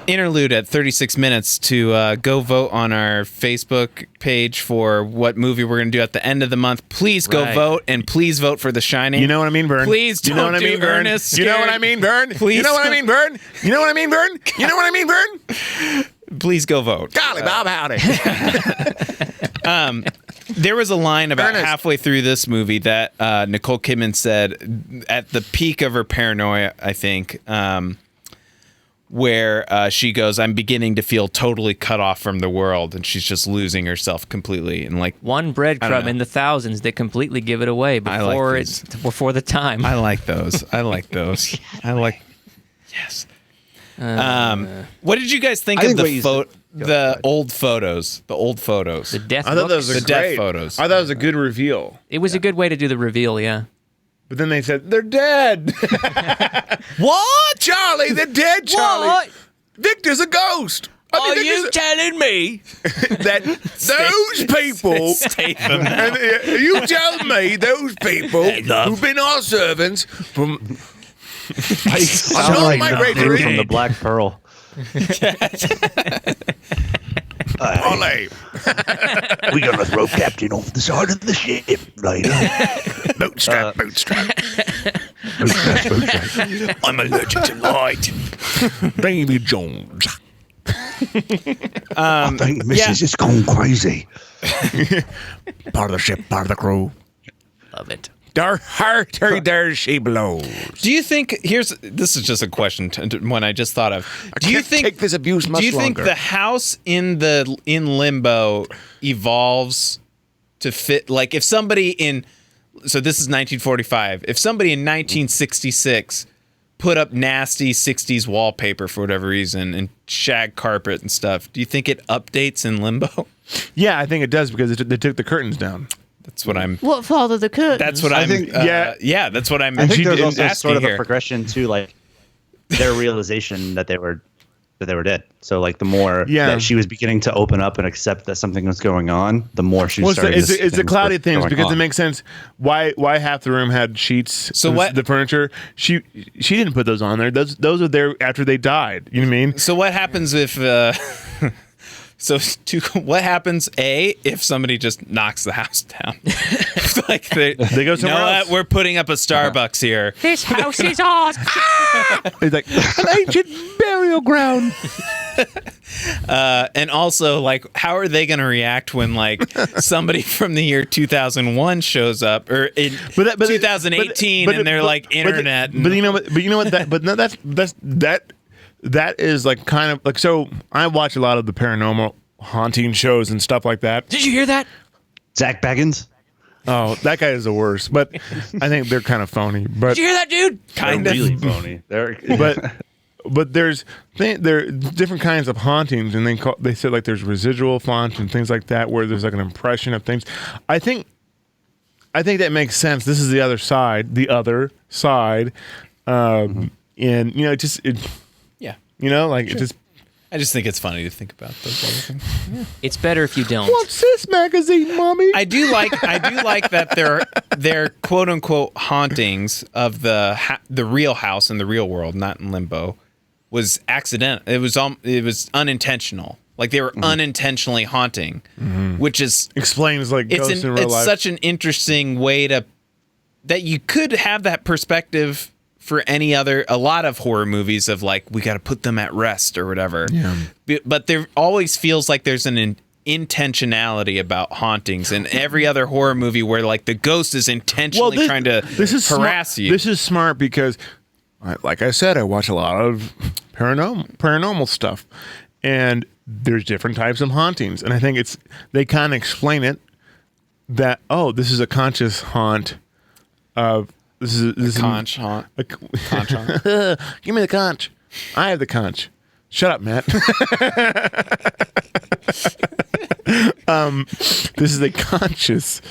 interlude at 36 minutes to go vote on our Facebook page for what movie we're going to do at the end of the month. Please go Right. vote, and please vote for The Shining. You know what I mean, Vern? Please you know don't what I mean, do Vern? Ernest You know what I Scared. mean, Vern? Please. You know what I mean, Vern? You know what I mean, Vern? You know what I mean, Vern? Please go vote. Golly, Bob, howdy. There was a line about Ernest. halfway through this movie that Nicole Kidman said at the peak of her paranoia, I think, where she goes, "I'm beginning to feel totally cut off from the world," and she's just losing herself completely. And like, One I don't breadcrumb know. in the thousands that completely give it away before these. before the time. I like those. I like those. I like. Yes. What did you guys think I of think the what you said- the old photos? The old photos. the death I thought those books. were The death great. photos. I thought it was a good reveal. It was a good way to do the reveal, yeah. But then they said, they're dead. What? Charlie, they're dead, Charlie. What? Victor's a ghost. I mean, Victor's telling me that those people, Statham. and you tell me those people who've been our servants from Sound know like my the great crew dream. from the Black Pearl. Ollie. We're gonna throw Captain off the side of the ship later. Bootstrap, bootstrap. I'm allergic to light. Davy Jones. I think Mrs. has gone crazy. Part of the ship, part of the crew. Love it. There, there she blows. Do you think this is just a question one I just thought of. Do you can't think take this abuse much Do you longer. think the house in Limbo evolves to fit, like if somebody so this is 1945, if somebody in 1966 put up nasty 60s wallpaper for whatever reason and shag carpet and stuff, do you think it updates in Limbo? Yeah, I think it does because they took the curtains down. That's what I'm What father the curtains? That's what I I'm think- yeah, that's what I'm I think She there's didn't also asking sort of here. a progression to like their realization that they were dead. So like the more that she was beginning to open up and accept that something was going on, the more she was starting it's to see the things cloudy were things going because on. it makes sense. Why half the room had sheets? So what- the furniture? She didn't put those on there. Those are there after they died. You know what I mean? So what happens if So what happens, A, if somebody just knocks the house down? Like they go somewhere else. We're putting up a Starbucks here. This house is ours. It's like an ancient burial ground. And also, like, how are they going to react when, like, somebody from the year 2001 shows up, or in 2018, and they're like internet? But you know what? But you know what? That is like kind of like, so I watch a lot of the paranormal haunting shows and stuff like that. Did you hear that? Zach Baggins. Oh, that guy is the worst. But I think they're kind of phony. But Did you hear that, dude? Kind of. Really phony. but there are different kinds of hauntings, and they said like there's residual haunts and things like that, where there's like an impression of things. I think that makes sense. This is the other side. And you know, Yeah. you know, like it just. I just think it's funny to think about those other things. Yeah. It's better if you don't. What's this magazine, mommy? I do like that they're quote unquote hauntings of the real house in the real world, not in Limbo, was accidental. It was unintentional. Like they were unintentionally haunting, which is explains like ghosts in real life. It's such an interesting way that you could have that perspective for a lot of horror movies of like, we got to put them at rest or whatever. Yeah. But there always feels like there's an intentionality about hauntings in every other horror movie where like the ghost is intentionally trying to harass you. This is smart because, like I said, I watch a lot of paranormal stuff, and there's different types of hauntings, and I think they kind of explain it that, oh, this is a conscious haunt of. This is conch haunt. Conch haunt. Give me the conch. I have the conch. Shut up, Matt. This is a conscious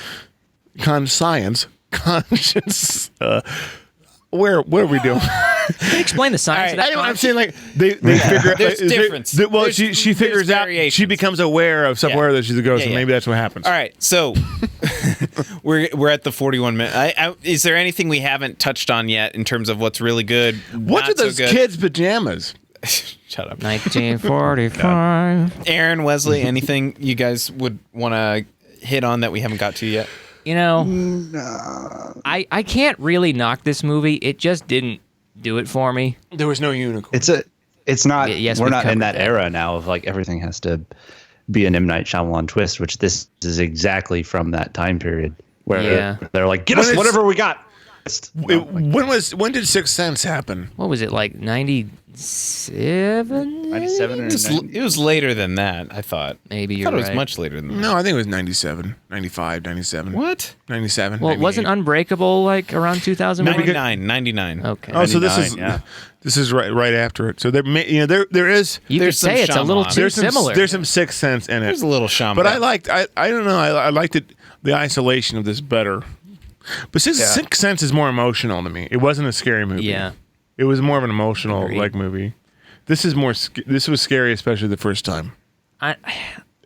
where are we doing? Can you explain the science of that? I'm saying like they figure There's difference. She figures out. variations. She becomes aware of somewhere that she's a ghost, and maybe that's what happens. All right, so we're at the 41 minute. Is there anything we haven't touched on yet in terms of what's really good? What's with those kids' pajamas? Shut up. 1945. Aaron, Wesley, anything you guys would want to hit on that we haven't got to yet? You know, I can't really knock this movie. It just didn't do it for me. There was no unicorn. It's not. Yes, we're we've not in covered that that. era now of like everything has to be an M. Night Shyamalan twist, which this is exactly from that time period where they're like, get us whatever we got. When did Sixth Sense happen? What was it, like 97? 97 or It was later than that, I thought. Maybe I you're thought it right. was much later than that. No, I think it was 97, 95, 97. What? 97. Well, it wasn't 98. Unbreakable like around 2001? 99. Okay. Oh, so this 99, is right after it. So there is. You could there's some say it's a little Shyamalan. too There's similar. There's some Sixth Sense in it. There's a little Shyamalan. But I don't know. I liked the isolation of this better. But Sixth Sense is more emotional to me. It wasn't a scary movie. Yeah. It was more of an emotional Agreed. like movie. This is more. This was scary, especially the first time.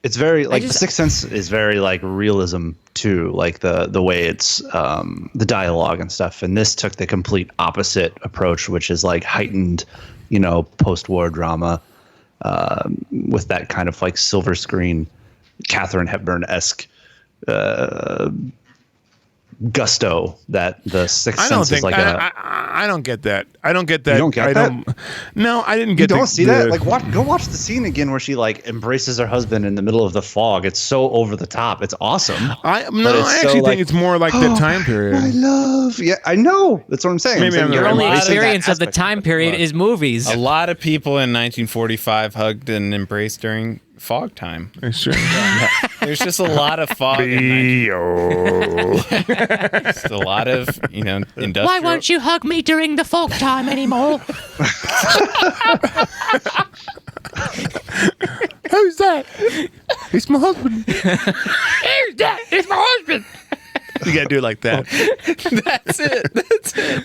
It's very like just- The Sixth Sense is very like realism too, like the way it's the dialogue and stuff. And this took the complete opposite approach, which is like heightened, post-war drama with that kind of like silver screen, Katharine Hepburn-esque gusto that the Sixth Sense is like. I don't get that. I don't get that. You don't get that? No, I didn't You get. don't see that? Like, go watch the scene again where she like embraces her husband in the middle of the fog. It's so over the top. It's awesome. I it's actually so, think it's more like the time period. I love. Yeah, I know. That's what I'm saying. Maybe I'm Your Right. only Right. experience of the time period is movies. A lot of people in 1945 hugged and embraced during fog time. It's true. There's just a lot of fog. Just a lot of, industrial. Why won't you hug me during the folk time anymore? Who's that? It's my husband. Who's that? It's my husband. You gotta do it like that. That's it. That's it.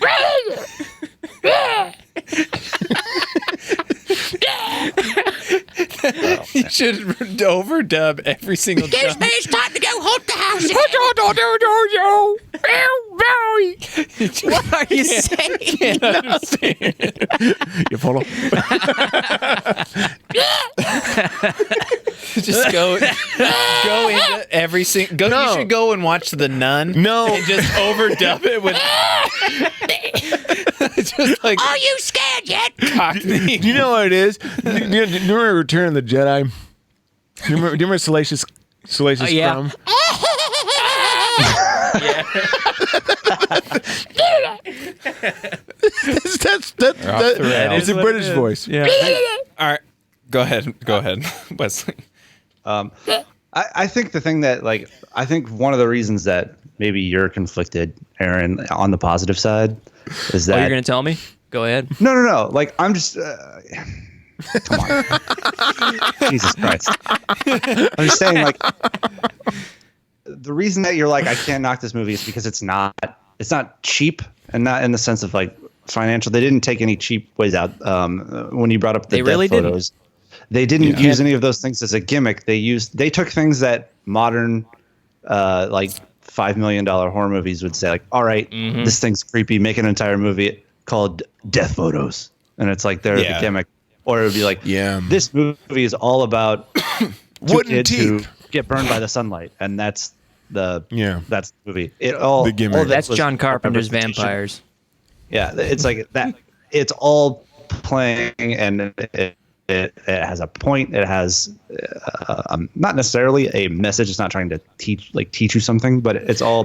You should overdub every single Excuse time. me, it's time to go hunt the house. What are you saying? You follow? Just go into every single. No. You should go and watch The Nun. No. And just overdub it with. Just like Are you scared yet? Cockney. Do you know what it is? Do you remember Return of the Jedi? Do you remember Salacious yeah. Crumb? It's a British voice. Yeah. All right, go ahead, Wesley. I think the thing that I think one of the reasons that maybe you're conflicted, Aaron, on the positive side is that Oh, you're gonna tell me? Go ahead. No. Like I'm just come on. Jesus Christ. I'm just saying the reason that you're like I can't knock this movie is because it's not cheap, and not in the sense of like financial. They didn't take any cheap ways out. When you brought up the They really death photos. They didn't use any of those things as a gimmick. They took things that modern like $5 million horror movies would say, like, all right, this thing's creepy, make an entire movie called Death Photos. And it's like they're the gimmick. Or it would be like, this movie is all about two Wooden kids who teeth. get burned by the sunlight. And that's the movie. The gimmick. all of it That's was John Carpenter's representation. Vampires. Yeah, it's like that. It's all playing, and it has a point. It has not necessarily a message. It's not trying to teach you something, but it's a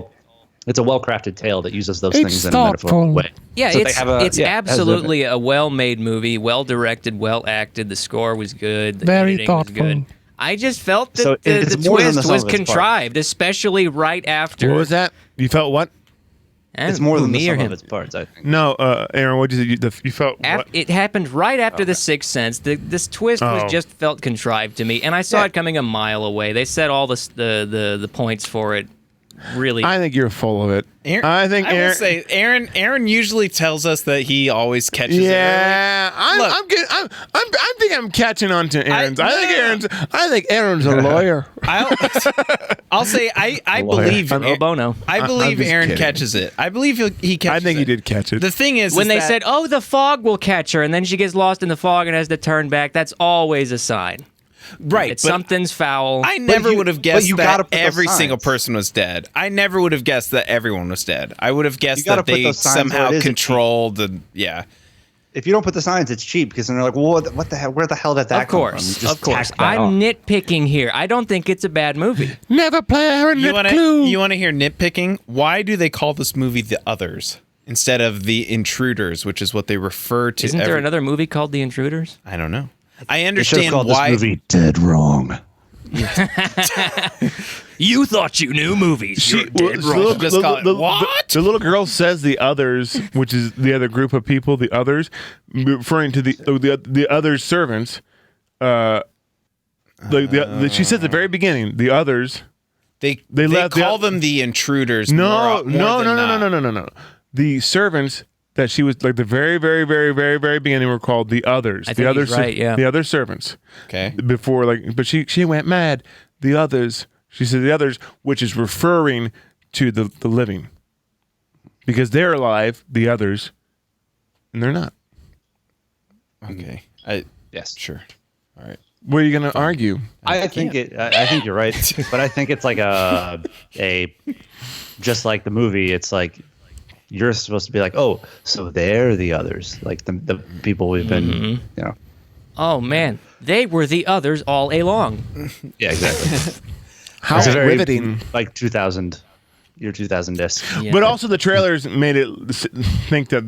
well-crafted tale that uses those things in a metaphorical way. Yeah, So it's it has absolutely a well-made movie, well-directed, well-acted. The score was good. The Very editing thoughtful. was good. I just felt that So it's the more than the twist sum was of its parts. contrived, especially right after. What was that? You felt what? It's more than the me or sum him. of its parts, I think. No, Aaron, what did you felt what? It happened right after The Sixth Sense. This twist was just felt contrived to me, and I saw it coming a mile away. They set all the points for it. Really, I think you're full of it. I will say Aaron usually tells us that he always catches it. Yeah, Look. I'm good. I think I'm catching on to Aaron's. I think Aaron's a early. lawyer. I'll say I Lawyer. believe I'm Pro Bono. I believe I'm just Aaron kidding. catches it. I believe he catches it. I think he did catch it. The thing is when they that- said, "Oh, the fog will catch her," and then she gets lost in the fog and has to turn back, that's always a sign. right, It's but something's foul. I never would have guessed you gotta that put those every signs. single person was dead. I never would have guessed that everyone was dead. I would have guessed gotta that put they those signs where somehow it isn't controlled the If you don't put the signs, it's cheap because then they're like, well, what the hell? Where the hell did that Of come course, from? You just of course. tack that I'm on. nitpicking here. I don't think it's a bad movie. Never play Aaron. You want to hear nitpicking? Why do they call this movie The Others instead of The Intruders, which is what they refer to? Isn't there another movie called The Intruders? I don't know. I They should have understand called why. this movie Dead Wrong. You thought you knew movies. Just call it what? The little girl says the others, which is the other group of people, the others, referring to the other servants. She says at the very beginning, the others. They left call them the intruders. No. No. The servants that she was like the very, very, very, very, very beginning were called the others. I the think other, he's right, yeah. The other servants. Okay. Before but she went mad. The others. She said the others, which is referring to the living, because they're alive. The others, and they're not. Okay. Yes. Sure. All right. What are you going to argue? I think you're right, but I think it's like a just like the movie. It's like you're supposed to be like, oh, so they're the others, like the people we've been, Oh man, they were the others all along. Yeah, exactly. How It's a very, riveting. like 2000, year 2000 disc. Yeah. But also the trailers made it think that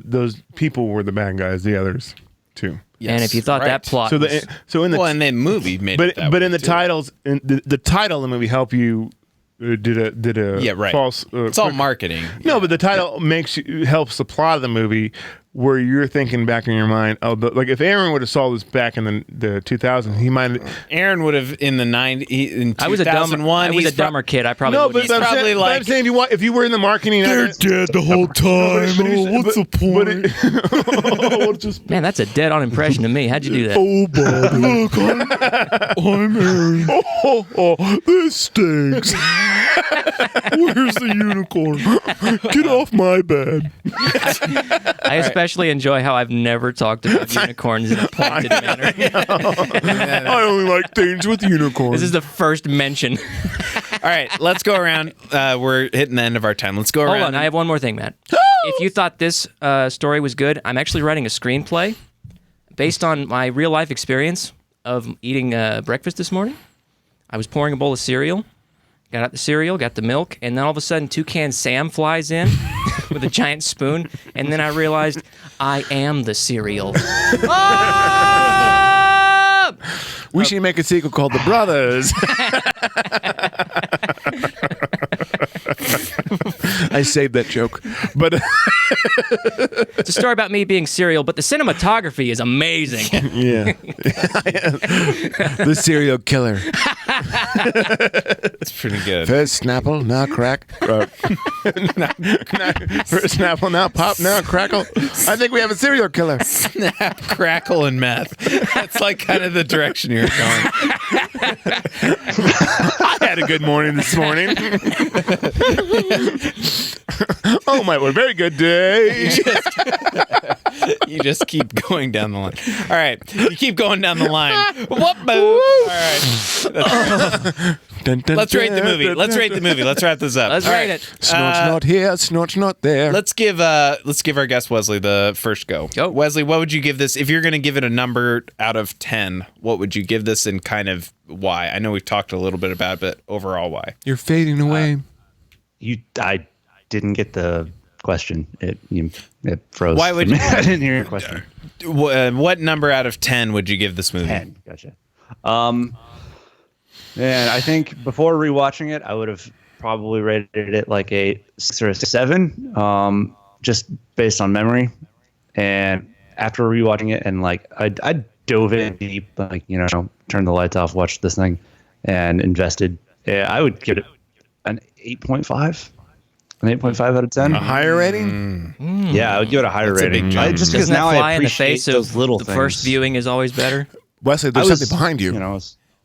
those people were the bad guys, the others too. And if you thought that plot, So was, in the and the movie made it that but way, in the too. titles, in the title of the movie help you did a right. false. It's all marketing. No, but the title helps the plot of the movie, where you're thinking back in your mind, like if Aaron would have saw this back in the 2000s, he might. Aaron would have in the 90s, in 2001. I was a dumber kid. I probably No, wouldn't but have- I'm saying, probably I'm saying if you were in the marketing, They're dead the whole time. What's the point? Man, that's a dead-on impression to me. How'd you do that? Oh, Bob, look, I'm Aaron. oh, this stinks. Where's the unicorn? Get off my bed. I especially enjoy how I've never talked about unicorns in a pointed manner. I only like things with unicorns. This is the first mention. All right, let's go around. We're hitting the end of our time. Let's go around. Hold on, I have one more thing, Matt. If you thought this story was good, I'm actually writing a screenplay based on my real life experience of eating breakfast this morning. I was pouring a bowl of cereal, got out the cereal, got the milk, and then all of a sudden Toucan Sam flies in with a giant spoon, and then I realized I am the cereal. We should make a sequel called The Brothers. I saved that joke. But It's a story about me being cereal, but the cinematography is amazing. yeah. The serial killer. It's pretty good. First Snapple, now crack. First Snapple, now pop, now crackle. I think we have a serial killer. Snap, crackle, and meth. That's like kind of the direction you're going. I had a good morning this morning. Oh my, what a very good day. You just keep going down the line. All right, you keep going down the line. Whoop, boom. All right. Let's rate the movie. Let's rate the movie. Let's wrap this up. Let's All rate right. it. Snort's not here, Snort's not there. Let's give our guest Wesley the first go. Go. Wesley, what would you give this if you're going to give it a number out of 10? What would you give this and kind of why? I know we've talked a little bit about it, but overall why? You're fading away. I didn't get the question. It froze. Why would for me. you- I didn't hear your question. What number out of 10 would you give this movie? 10. Gotcha. And I think before rewatching it, I would have probably rated it like a 6 or a 7, just based on memory. And after rewatching it, and like I dove in deep, like turned the lights off, watched this thing, and invested. Yeah, I would give it an 8.5. An 8.5 out of 10. A higher rating? Yeah, I would give it a higher That's a big rating. jump. Just Doesn't because that now fly I in the appreciate face those of little the things. first viewing is always better? Wesley, there's something behind you.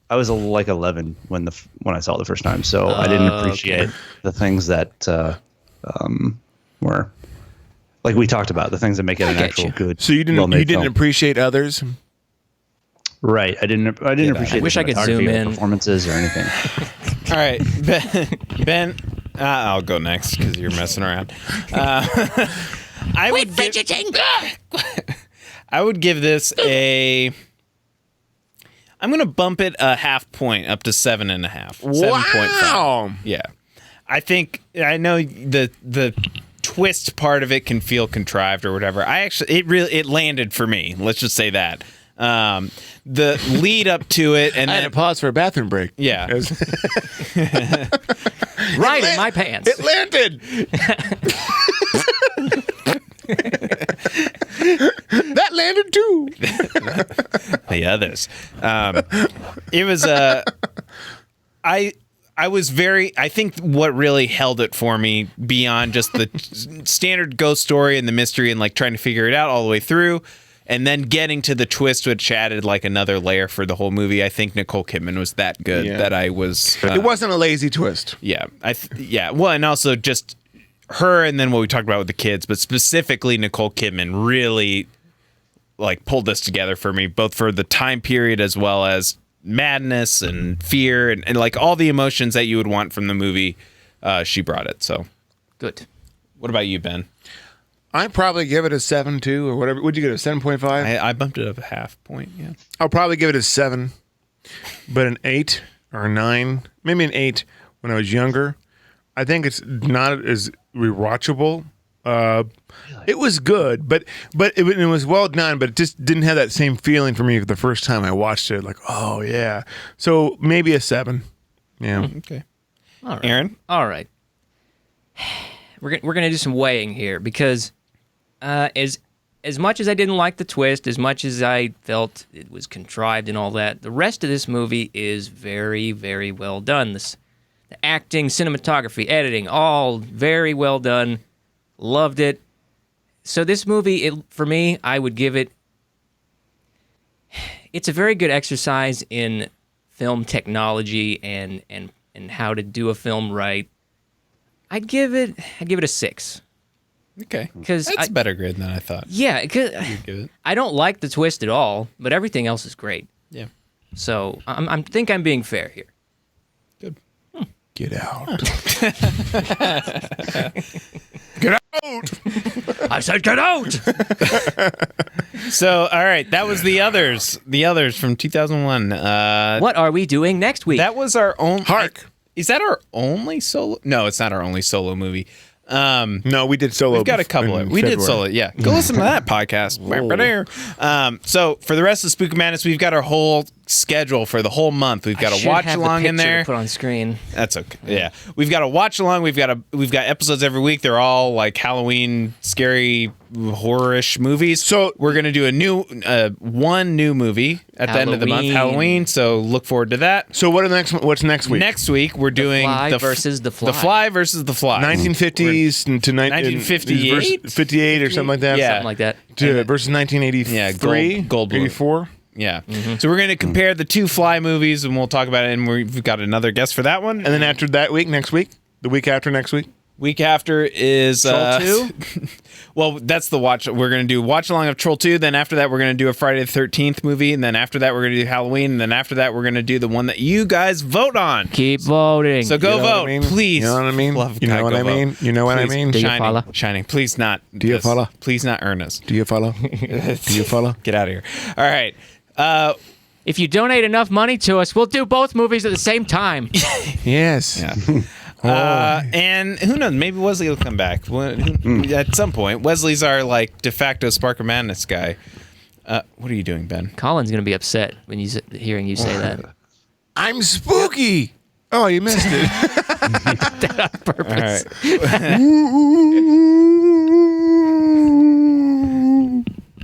I was like 11 when I saw it the first time, so I didn't appreciate the things that were like we talked about, the things that make it an get actual you. good. So you didn't film. appreciate others? Right. I didn't appreciate. I wish the I could cinematography zoom or in. performances or anything. All right, Ben, I'll go next because you're messing around. I would Fidgeting. give this a. I'm gonna bump it a half point up to 7.5. 7.5. Wow. Yeah, I know the twist part of it can feel contrived or whatever. It landed for me. Let's just say that. The lead up to it, and I had then to pause for a bathroom break. yeah, Right in my pants. It landed. That landed too. the others. It was I was very. I think what really held it for me beyond just the standard ghost story and the mystery and like trying to figure it out all the way through, and then getting to the twist, which added like another layer for the whole movie. I think Nicole Kidman was that good that I was. It wasn't a lazy twist. Yeah, Well, and also just her, and then what we talked about with the kids, but specifically Nicole Kidman really like pulled this together for me, both for the time period as well as madness and fear and like all the emotions that you would want from the movie. She brought it. So Good. what about you, Ben? I'd probably give it a 7 too, or whatever. Would you give it a 7.5? I bumped it up a half point. Yeah. I'll probably give it a 7, but an 8 or a 9, maybe an 8 when I was younger. I think it's not as rewatchable. It was good, but it was well done, but it just didn't have that same feeling for me the first time I watched it. Like, oh yeah, so maybe a 7. Yeah. Okay. All right. Aaron? All right. We're gonna do some weighing here because as much as I didn't like the twist, as much as I felt it was contrived and all that, the rest of this movie is very, very well done. The acting, cinematography, editing, all very well done. Loved it. So this movie, for me, I would give it. It's a very good exercise in film technology and and how to do a film right, I'd give it a 6. Okay. 'Cause That's a better grade than I thought. Yeah, 'cause Give it. I don't like the twist at all, but everything else is great. Yeah. So I think I'm being fair here. Good. Get out. I said get out. So, all right, that was The Others. The Others from 2001. What are we doing next week? That was our own. Hark. Is that our only solo? No, it's not our only solo movie. No, we did solo. We've got a couple. We did solo. Yeah, go listen to that podcast. So for the rest of Spook of Madness, we've got our whole schedule for the whole month. We've got I a should watch have the along in picture there. to put on screen. That's okay. Yeah, we've got a watch along. We've got episodes every week. They're all like Halloween, scary, horror-ish movies. So we're gonna do one new movie at the end of the month, Halloween. So look forward to that. So what's next week? Next week we're doing Fly versus The Fly. The Fly versus the Fly. 1950s to 1958? 58 or something like that. Yeah. Something like that. Versus 1983. Yeah, Goldblum. 84. Yeah. So we're going to compare the two Fly movies, and we'll talk about it. And we've got another guest for that one. And then after that week, next week, the week after next week. Week after is Troll 2? Well, that's the watch. We're going to do watch along of Troll 2. Then after that, we're going to do a Friday the 13th movie. And then after that, we're going to do Halloween. And then after that, we're going to do the one that you guys vote on. Keep voting. So go You know what vote, I mean? please. You know what I mean? Love You know God, what go I mean? vote. You know what I Please. mean? Do you Shining, follow? Shining. Please not. Do you follow? Please not Ernest. Do you follow? Do you follow? Get out of here. All right. If you donate enough money to us, we'll do both movies at the same time. Yes. Yeah. And who knows? Maybe Wesley will come back at some point. Wesley's our like de facto Spark of Madness guy. What are you doing, Ben? Colin's gonna be upset when hearing you say that. I'm spooky. Oh, you missed it. That on purpose.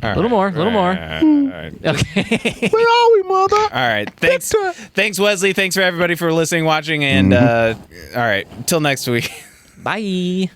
All right. A little more. All right. Okay. Where are we, mother? All right. Thanks, Wesley. Thanks for everybody for listening, watching, and all right. Until next week. Bye.